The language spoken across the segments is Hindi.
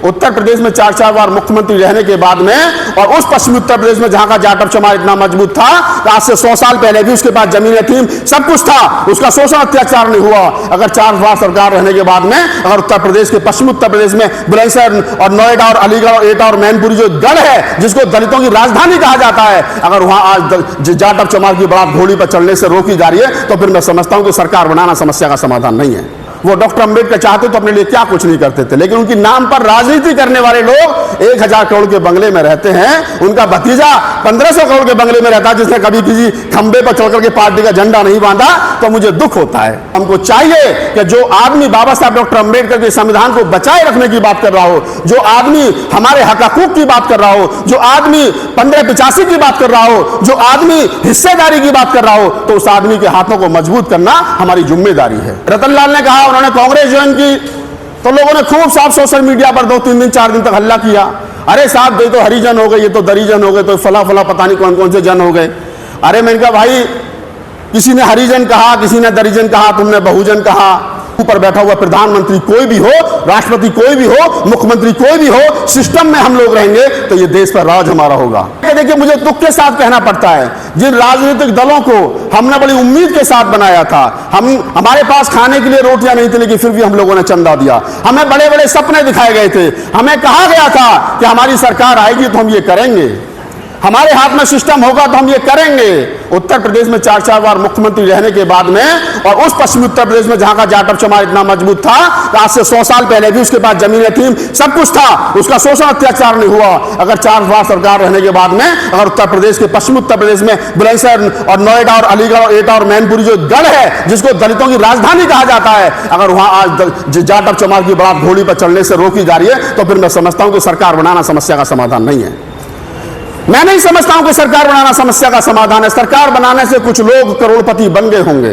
उत्तर प्रदेश में 4-4 बार मुख्यमंत्री रहने के बाद में, और उस पश्चिमी उत्तर प्रदेश में जहां का जाटव चमार इतना मजबूत था, आज से 100 साल पहले भी उसके पास जमीनें थी, सब कुछ था, उसका शोषण अत्याचार नहीं हुआ। अगर 4 बार सरकार रहने के बाद में अगर उत्तर प्रदेश के पश्चिमी उत्तर प्रदेश में बुलंदशहर और नोएडा और अलीगढ़ और एटा और मैनपुरी जो गढ़ है जिसको दलितों की राजधानी कहा जाता है, अगर वहां आज जाटव चमार की बारात घोड़ी पर चढ़ने से रोकी जा रही है, तो फिर मैं समझता हूं कि सरकार बनाना समस्या का समाधान नहीं है। वो डॉक्टर अंबेडकर चाहते तो अपने लिए क्या कुछ नहीं करते थे, लेकिन उनकी नाम पर राजनीति करने वाले लोग 1000 करोड़ के बंगले में रहते हैं, उनका भतीजा 1500 करोड़ के बंगले में रहता है जिसने कभी किसी खंबे पर चढ़ करके पार्टी का झंडा नहीं बांधा, तो मुझे दुख होता है। हमको चाहिए कि जो आदमी बाबा साहब डॉक्टर अंबेडकर के संविधान को बचाए रखने की बात कर रहा हो, जो आदमी हमारे हक हकूक की बात कर रहा हो, जो आदमी 1585 की बात कर रहा हो, जो आदमी हिस्सेदारी की बात कर रहा हो, तो उस आदमी के हाथों को मजबूत करना हमारी जिम्मेदारी है। रतनलाल ने कहा उन्होंने कांग्रेस ज्वाइन की, तो लोगों ने खूब साफ सोशल मीडिया पर 2-3 दिन 4 दिन तक हल्ला किया, अरे साहब ये तो हरिजन हो गए, ये तो दरिजन हो गए, तो फला फला पता नहीं कौन कौन से जन हो गए। अरे मैंने कहा भाई, किसी ने हरिजन कहा, किसी ने दरिजन कहा, तुमने बहुजन कहा। ऊपर बैठा हुआ प्रधानमंत्री कोई भी हो, राष्ट्रपति कोई भी हो, मुख्यमंत्री कोई भी हो, सिस्टम में हम लोग रहेंगे तो ये देश पर राज हमारा होगा। देखिए, मुझे दुख के साथ कहना पड़ता है, जिन राजनीतिक दलों को हमने बड़ी उम्मीद के साथ बनाया था, हमारे पास खाने के लिए रोटियां नहीं थी, लेकिन फिर भी हम लोगों ने चंदा दिया, हमें बड़े बड़े सपने दिखाए गए थे, हमें कहा गया था कि हमारी सरकार आएगी तो हम ये करेंगे, हमारे हाथ में सिस्टम होगा तो हम ये करेंगे। उत्तर प्रदेश में 4-4 बार मुख्यमंत्री रहने के बाद में, और उस पश्चिमी उत्तर प्रदेश में जहां का जाटव चमार इतना मजबूत था, आज से 100 साल पहले भी उसके पास जमीनें थी, सब कुछ था, उसका शोषण अत्याचार नहीं हुआ। अगर 4 बार सरकार रहने के बाद में अगर उत्तर प्रदेश के पश्चिमी उत्तर प्रदेश में बुलंदशहर और नोएडा और अलीगढ़ और एटा और मैनपुरी जो गढ़ है जिसको दलितों की राजधानी कहा जाता है, अगर वहां आज जाटव चमार की बारात घोड़ी पर चढ़ने से रोकी जा रही है, तो फिर मैं समझता हूं कि सरकार बनाना समस्या का समाधान नहीं है। मैं नहीं समझता हूं कि सरकार बनाना समस्या का समाधान है। सरकार बनाने से कुछ लोग करोड़पति बन गए होंगे,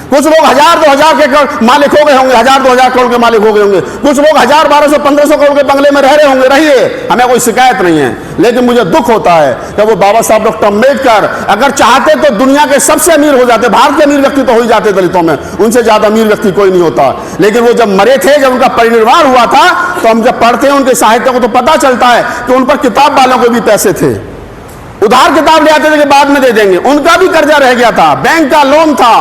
कुछ लोग 1000-2000 के मालिक हो गए होंगे, 1000-2000 करोड़ के मालिक हो गए होंगे, कुछ लोग 1000, 1200-1500 करोड़ के बंगले में रह रहे होंगे, रहिए, हमें कोई शिकायत नहीं है। लेकिन मुझे दुख होता है कि वो बाबा साहब डॉक्टर अंबेडकर अगर चाहते तो दुनिया के सबसे अमीर हो जाते, भारत के अमीर व्यक्ति तो हो ही जाते दलितों में, उनसे ज्यादा अमीर व्यक्ति कोई नहीं होता। लेकिन वो जब मरे थे, जब उनका परिनिर्वाण हुआ था, तो हम जब पढ़ते हैं उनके साहित्य को तो पता चलता है कि उन पर किताब वालों को भी पैसे थे, उधार किताब ले आते थे कि बाद में दे देंगे, उनका भी कर्जा रह गया था, बैंक का लोन था।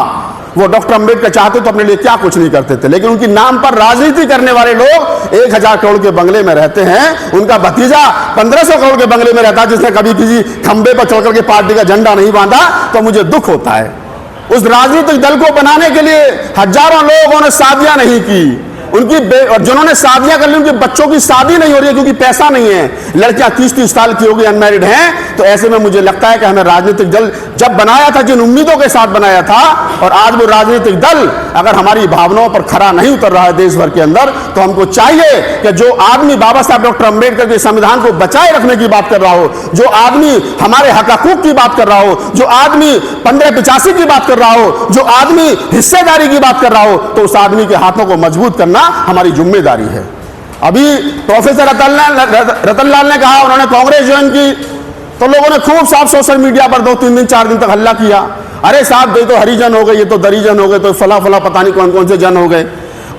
वो डॉक्टर अंबेडकर चाहते तो अपने लिए क्या कुछ नहीं करते थे, लेकिन उनकी नाम पर राजनीति करने वाले लोग 1000 करोड़ के बंगले में रहते हैं, उनका भतीजा 1500 करोड़ के बंगले में रहता है जिसने कभी किसी खंबे पर चढ़ करके पार्टी का झंडा नहीं बांधा, तो मुझे दुख होता है। उस राजनीतिक दल को बनाने के लिए हजारों लोगों ने शादियां नहीं की, उनकी और जिन्होंने शादियां कर ली उनके बच्चों की शादी नहीं हो रही है क्योंकि पैसा नहीं है, लड़कियां 30-30 साल की होगी, अनमैरिड हैं। तो ऐसे में मुझे लगता है कि हमें राजनीतिक दल जब बनाया था, जिन उम्मीदों के साथ बनाया था, और आज वो राजनीतिक दल अगर हमारी भावनाओं पर खरा नहीं उतर रहा है देश भर के अंदर, तो हमको चाहिए कि जो आदमी बाबा साहब डॉक्टर अंबेडकर के संविधान को बचाए रखने की बात कर रहा हो, जो आदमी हमारे हक हकूक की बात कर रहा हो, जो आदमी 1585 की बात कर रहा हो, जो आदमी हिस्सेदारी की बात कर रहा हो, तो उस आदमी के हाथों को मजबूत करना हमारी जिम्मेदारी है। अभी प्रोफेसर रतनलाल ने कहा उन्होंने कांग्रेस ज्वाइन की, तो लोगों ने खूब साफ सोशल मीडिया पर 2-3 दिन 4 दिन तक हल्ला किया, अरे साहब ये तो हरिजन हो गए, ये तो दरिजन हो गए, तो फला फला पता नहीं कौन कौन से जन हो गए।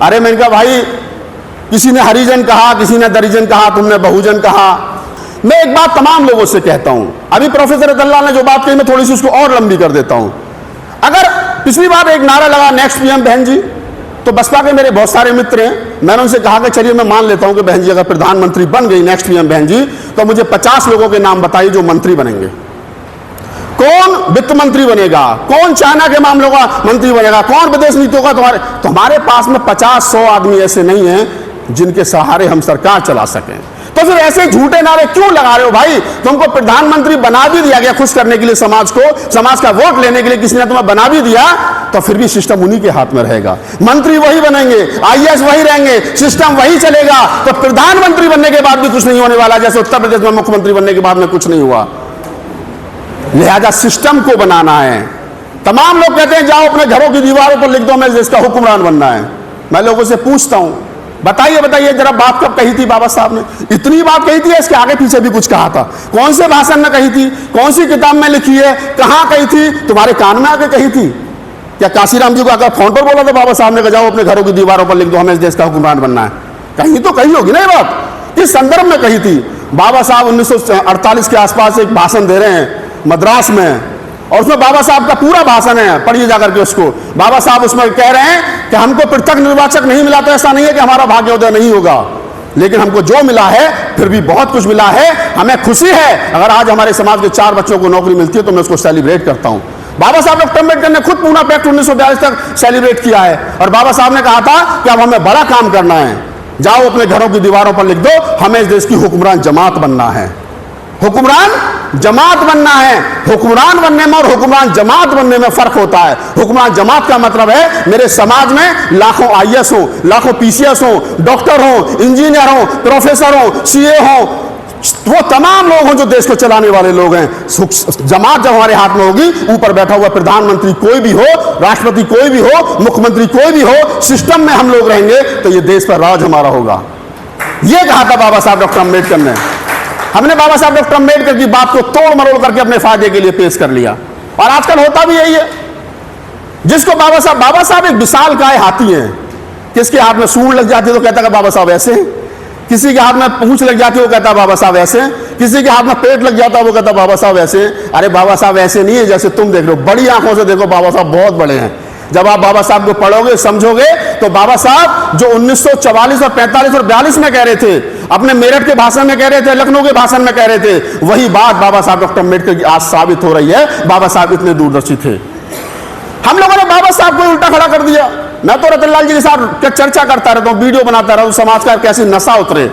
अरे मैंने कहा भाई, किसी ने हरिजन कहा, किसी ने दरिजन कहा, तुमने बहुजन कहा। मैं एक बात तमाम लोगों से कहता हूं, अभी प्रोफेसर रतनलाल ने जो बात कही मैं थोड़ी सी उसको और लंबी कर देता हूं। अगर पिछली बार एक नारा लगा नेक्स्ट पीएम बहन जी, तो बसपा के मेरे बहुत सारे मित्र हैं, मैंने उनसे कहा कि चलिए मैं मान लेता हूं कि बहन जी अगर प्रधानमंत्री बन गई नेक्स्ट पीएम बहन जी, तो मुझे 50 लोगों के नाम बताइए जो मंत्री बनेंगे। कौन वित्त मंत्री बनेगा, कौन चाइना के मामलों का मंत्री बनेगा, कौन विदेश नीतियों का तो हमारे पास में 50-100 आदमी ऐसे नहीं हैं जिनके सहारे हम सरकार चला सकें। तो फिर ऐसे झूठे नारे क्यों लगा रहे हो भाई? तुमको प्रधानमंत्री बना भी दिया गया खुश करने के लिए समाज को, समाज का वोट लेने के लिए किसी ने तुम्हें बना भी दिया, तो फिर भी सिस्टम उन्हीं के हाथ में रहेगा, मंत्री वही बनेंगे, आईएएस वही रहेंगे, सिस्टम वही चलेगा। तो प्रधानमंत्री बनने के बाद भी कुछ नहीं होने वाला, जैसे उत्तर प्रदेश में मुख्यमंत्री बनने के बाद में कुछ नहीं हुआ। लिहाजा सिस्टम को बनाना है। तमाम लोग कहते हैं जाओ अपने घरों की दीवारों पर लिख दो मैं देश का हुक्मरान बनना है। मैं लोगों से पूछता हूं, बताइए जरा बात कब कही थी बाबा साहब ने? इतनी बात कही थी, इसके आगे पीछे भी कुछ कहा था? कौन से भाषण में कही थी, कौन सी किताब में लिखी है, कहां कही थी, तुम्हारे कान में आके कही थी? क्या काशीराम जी को आकर फोन पर बोला था बाबा साहब ने, जाओ अपने घरों की दीवारों पर लिख दो हमें इस देश का हुक्मरान बनना है? कहीं तो कही होगी ना ये बात। किस संदर्भ में कही थी? बाबा साहब 1948 के आसपास एक भाषण दे रहे हैं मद्रास में, और उसमें बाबा साहब का पूरा भाषण है, पढ़िए जाकर के उसको। बाबा साहब उसमें कह रहे हैं कि हमको पृथक निर्वाचक नहीं मिला तो ऐसा नहीं है कि हमारा भाग्योदय नहीं होगा, लेकिन हमको जो मिला है फिर भी बहुत कुछ मिला है। हमें खुशी है अगर आज हमारे समाज के 4 बच्चों को नौकरी मिलती है तो मैं उसको सेलिब्रेट करता हूं। बाबा साहब डॉक्टर अम्बेडकर ने खुद पूना पैक्ट 1942 तक सेलिब्रेट किया है, और बाबा साहब ने कहा था कि अब हमें बड़ा काम करना है। जाओ अपने घरों की दीवारों पर लिख दो, हमें इस देश की हुक्मरान जमात बनना है। हुक्मरान जमात बनना है। हुक्मरान बनने में और हुक्मरान जमात बनने में फर्क होता है। हुक्मरान जमात का मतलब है मेरे समाज में लाखों आईएएस हो, लाखों पीसीएस हो, डॉक्टर हो, इंजीनियर हो, प्रोफेसर हो, सीए हो, वो तमाम लोग हों जो देश को चलाने वाले लोग हैं। जमात जब हमारे हाथ में होगी, ऊपर बैठा हुआ प्रधानमंत्री कोई भी हो, राष्ट्रपति कोई भी हो, मुख्यमंत्री कोई भी हो, सिस्टम में हम लोग रहेंगे तो ये देश पर राज हमारा होगा। ये कहा था बाबा साहब डॉक्टर अम्बेडकर ने। हमने बाबा साहब डॉक्टर अम्बेडकर की बात को तोड़ मरोड़ करके अपने फायदे के लिए पेश कर लिया, और आजकल होता भी यही है। जिसको बाबा साहब एक विशाल काय हाथी हैं। किसके हाथ में सूंड लग जाती है तो कहता है बाबा साहब ऐसे, किसी के हाथ में पूंछ लग जाती है वो कहता है बाबा साहब ऐसे, किसी के हाथ में पेट लग जाता है वो कहता है बाबा साहब ऐसे। अरे बाबा साहब ऐसे नहीं है जैसे तुम देख रहे हो, बड़ी आंखों से देखो, बाबा साहब बहुत बड़े हैं। जब आप बाबा साहब को पढ़ोगे समझोगे तो बाबा साहब जो 1944 और 45 और 42 में कह रहे थे, अपने मेरठ के भाषण में कह रहे थे, लखनऊ के भाषण में कह रहे थे, वही बात बाबा साहब डॉक्टर अम्बेडकर की आज साबित हो रही है। बाबा साहब इतने दूरदर्शी थे। हम लोगों ने बाबा साहब को उल्टा खड़ा कर दिया। मैं तो रतनलाल जी के साथ चर्चा करता रहता हूं, वीडियो बनाता रहता हूं, समाज का कैसी नशा उतरे,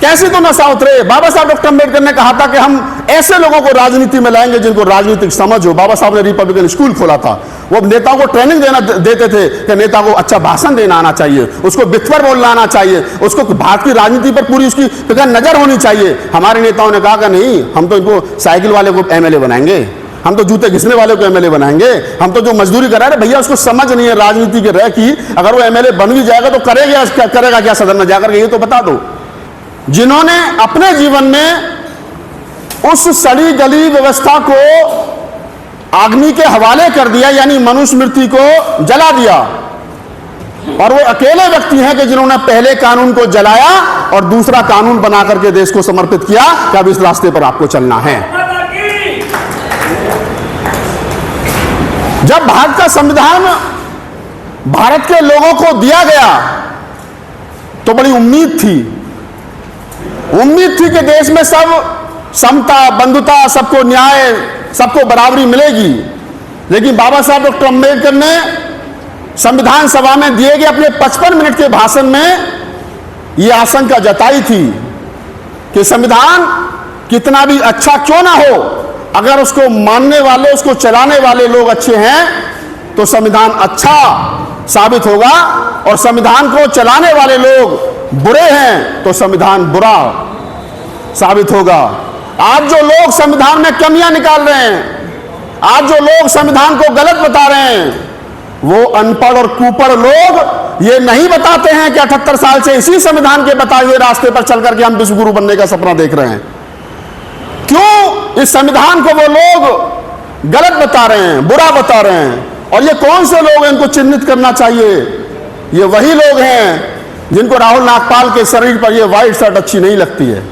कैसे तो नशा उतरे। बाबा साहब डॉक्टर अम्बेडकर ने कहा था कि हम ऐसे लोगों को राजनीति में लाएंगे जिनको राजनीतिक समझ हो। बाबा साहब ने रिपब्लिकन स्कूल खोला था। वो नेताओं को ट्रेनिंग देते थे कि नेता को अच्छा भाषण देना आना चाहिए, उसको बित्वर बोलना आना चाहिए, उसको भारत की राजनीति पर पूरी उसकी नजर होनी चाहिए। हमारे नेताओं ने कहा कि नहीं, हम तो इनको साइकिल वाले को एमएलए बनाएंगे, हम तो जूते घिसने वाले को एमएलए बनाएंगे, हम तो जो मजदूरी कर रहे हैं भैया उसको समझ नहीं है राजनीति के रह की, अगर वो एमएलए बन भी जाएगा तो करेगा क्या सदन में जाकर के, ये तो बता दो। जिन्होंने अपने जीवन में उस सड़ी गली व्यवस्था को अग्नि के हवाले कर दिया, यानी मनुस्मृति को जला दिया, और वो अकेले व्यक्ति हैं कि जिन्होंने पहले कानून को जलाया और दूसरा कानून बना करके देश को समर्पित किया कि अब इस रास्ते पर आपको चलना है। जब भारत का संविधान भारत के लोगों को दिया गया तो बड़ी उम्मीद थी कि देश में सब समता, बंधुता, सबको न्याय, सबको बराबरी मिलेगी। लेकिन बाबा साहब डॉक्टर अम्बेडकर ने संविधान सभा में दिए गए अपने 55 मिनट के भाषण में यह आशंका जताई थी कि संविधान कितना भी अच्छा क्यों ना हो, अगर उसको मानने वाले, उसको चलाने वाले लोग अच्छे हैं तो संविधान अच्छा साबित होगा, और संविधान को चलाने वाले लोग बुरे हैं तो संविधान बुरा साबित होगा। आज जो लोग संविधान में कमियां निकाल रहे हैं, आज जो लोग संविधान को गलत बता रहे हैं, वो अनपढ़ और कुपढ़ लोग ये नहीं बताते हैं कि 78 साल से इसी संविधान के बताए हुए रास्ते पर चल करके हम विश्वगुरु बनने का सपना देख रहे हैं। क्यों इस संविधान को वो लोग गलत बता रहे हैं, बुरा बता रहे हैं? और ये कौन से लोग हैं, इनको चिन्हित करना चाहिए। ये वही लोग हैं जिनको राहुल नागपाल के शरीर पर ये व्हाइट शर्ट अच्छी नहीं लगती है,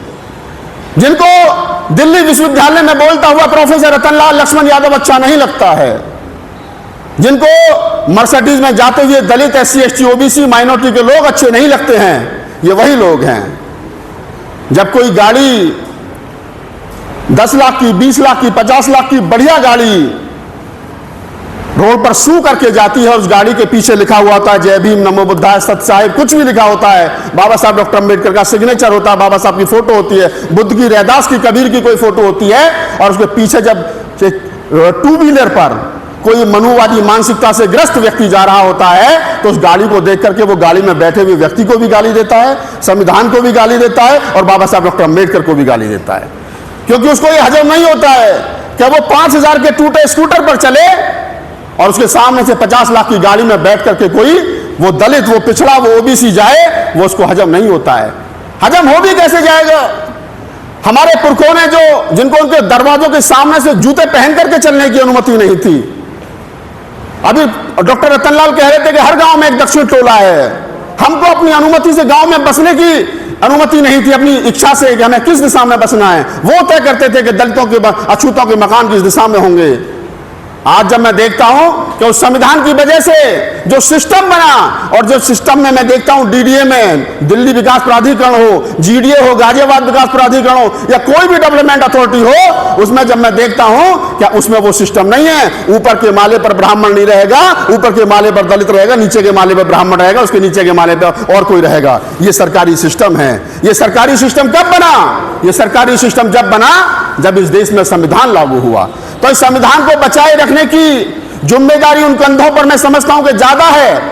जिनको दिल्ली विश्वविद्यालय में बोलता हुआ प्रोफेसर रतनलाल लक्ष्मण यादव अच्छा नहीं लगता है, जिनको मर्सिडीज में जाते हुए दलित, SC, ST, OBC माइनॉरिटी के लोग अच्छे नहीं लगते हैं, ये वही लोग हैं। जब कोई गाड़ी 10 लाख की, 20 लाख की, 50 लाख की बढ़िया गाड़ी रोड पर सू करके जाती है, उस गाड़ी के पीछे लिखा हुआ होता है जय भीम, नमो बुद्धाय, सत्य साहिब, कुछ भी लिखा होता है, बाबा साहब डॉक्टर अम्बेडकर का सिग्नेचर होता है, बाबा साहब की फोटो होती है, बुद्ध की, रैदास की, कबीर की कोई फोटो होती है, और उसके पीछे जब 2 व्हीलर पर कोई मनुवादी मानसिकता से ग्रस्त व्यक्ति जा रहा होता है तो उस गाड़ी को देख करके वो गाड़ी में बैठे हुए व्यक्ति को भी गाली देता है, संविधान को भी गाली देता है, और बाबा साहब डॉक्टर अम्बेडकर को भी गाली देता है। क्योंकि उसको ये हजम नहीं होता है कि वो 5000 के टूटे स्कूटर पर चले और उसके सामने से 50 लाख की गाड़ी में बैठ करके कोई वो दलित, वो पिछड़ा, वो OBC जाए, वो उसको हजम नहीं होता है। हजम हो भी कैसे जाएगा? हमारे पुरखों ने जिनको उनके दरवाजों के सामने से जूते पहन करके चलने की अनुमति नहीं थी। अभी डॉक्टर रतनलाल कह रहे थे कि हर गांव में एक दक्षिण टोला है, हमको अपनी अनुमति से गांव में बसने की अनुमति नहीं थी अपनी इच्छा से कि हमें किस दिशा में बसना है, वो तय करते थे कि दलितों के अछूतों के मकान किस दिशा में होंगे। आज जब मैं देखता हूं कि उस संविधान की वजह से जो सिस्टम बना, और जो सिस्टम में मैं देखता हूं डीडीए में दिल्ली विकास प्राधिकरण हो, जीडीए हो, गाजियाबाद विकास प्राधिकरण हो, या कोई भी डेवलपमेंट अथॉरिटी हो, उसमें जब मैं देखता हूं क्या उसमें वो सिस्टम नहीं है। ऊपर के माले पर ब्राह्मण नहीं रहेगा, ऊपर के माले पर दलित रहेगा, नीचे के माले पर ब्राह्मण रहेगा, उसके नीचे के माले पर और कोई रहेगा। ये सरकारी सिस्टम है। ये सरकारी सिस्टम कब बना? ये सरकारी सिस्टम जब बना जब इस देश में संविधान लागू हुआ। तो इस संविधान को बचाए रखने की जिम्मेदारी उन कंधों पर मैं समझता हूं कि ज्यादा है,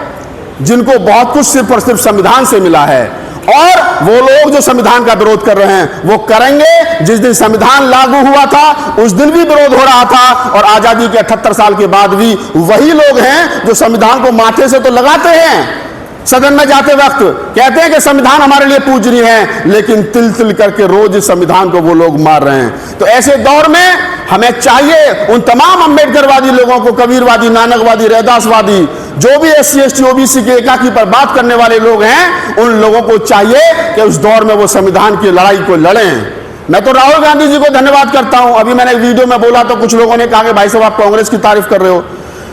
जिनको बहुत कुछ सिर्फ और सिर्फ संविधान से मिला है। और वो लोग जो संविधान का विरोध कर रहे हैं वो करेंगे। जिस दिन संविधान लागू हुआ था उस दिन भी विरोध हो रहा था, और आजादी के 78 साल के बाद भी वही लोग हैं जो संविधान को माथे से तो लगाते हैं, सदन में जाते वक्त कहते हैं कि संविधान हमारे लिए पूजनीय है, लेकिन तिल तिल करके रोज इस संविधान को वो लोग मार रहे हैं। तो ऐसे दौर में हमें चाहिए उन तमाम अम्बेडकरवादी लोगों को, कबीरवादी, नानकवादी, रैदासवादी, जो भी SC ST OBC के एकाकी पर बात करने वाले लोग हैं, उन लोगों को चाहिए कि उस दौर में वो संविधान की लड़ाई को लड़ें। मैं तो राहुल गांधी जी को धन्यवाद करता हूं। अभी मैंने एक वीडियो में बोला तो कुछ लोगों ने कहा कि भाई साहब आप कांग्रेस की तारीफ कर रहे हो।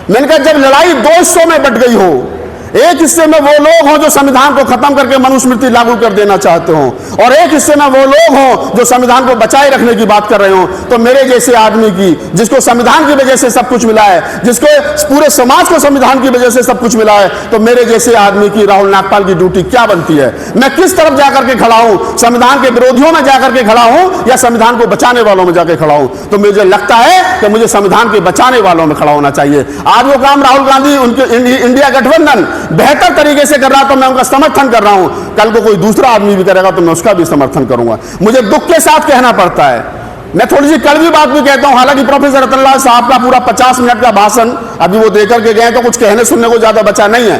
मैंने कहा जब लड़ाई 2 हिस्सों में बट गई हो, एक हिस्से में वो लोग हों जो संविधान को खत्म करके मनुस्मृति लागू कर देना चाहते हो, और एक हिस्से में वो लोग हों जो संविधान को बचाए रखने की बात कर रहे हो, तो मेरे जैसे आदमी की, जिसको संविधान की वजह से सब कुछ मिला है, जिसको पूरे समाज को संविधान की वजह से सब कुछ मिला है, तो मेरे जैसे आदमी की, राहुल नागपाल की ड्यूटी क्या बनती है? मैं किस तरफ जाकर के खड़ा हूं? संविधान के विरोधियों में जाकर के खड़ा हूं या संविधान को बचाने वालों में जाकर खड़ा हूं? तो मुझे लगता है कि मुझे संविधान के बचाने वालों में खड़ा होना चाहिए। आज वो काम राहुल गांधी, उनके इंडिया गठबंधन बेहतर तरीके से कर रहा, तो मैं उनका समर्थन कर रहा हूं। कल को कोई दूसरा आदमी भी करेगा तो मैं उसका भी समर्थन करूंगा। मुझे दुख के साथ कहना पड़ता है, मैं थोड़ी सी कड़वी बात भी कहता हूं। हालांकि प्रोफेसर रतनलाल साहब का पूरा 50 मिनट का भाषण अभी वो देकर के गए, तो कुछ कहने सुनने को ज्यादा बचा नहीं है।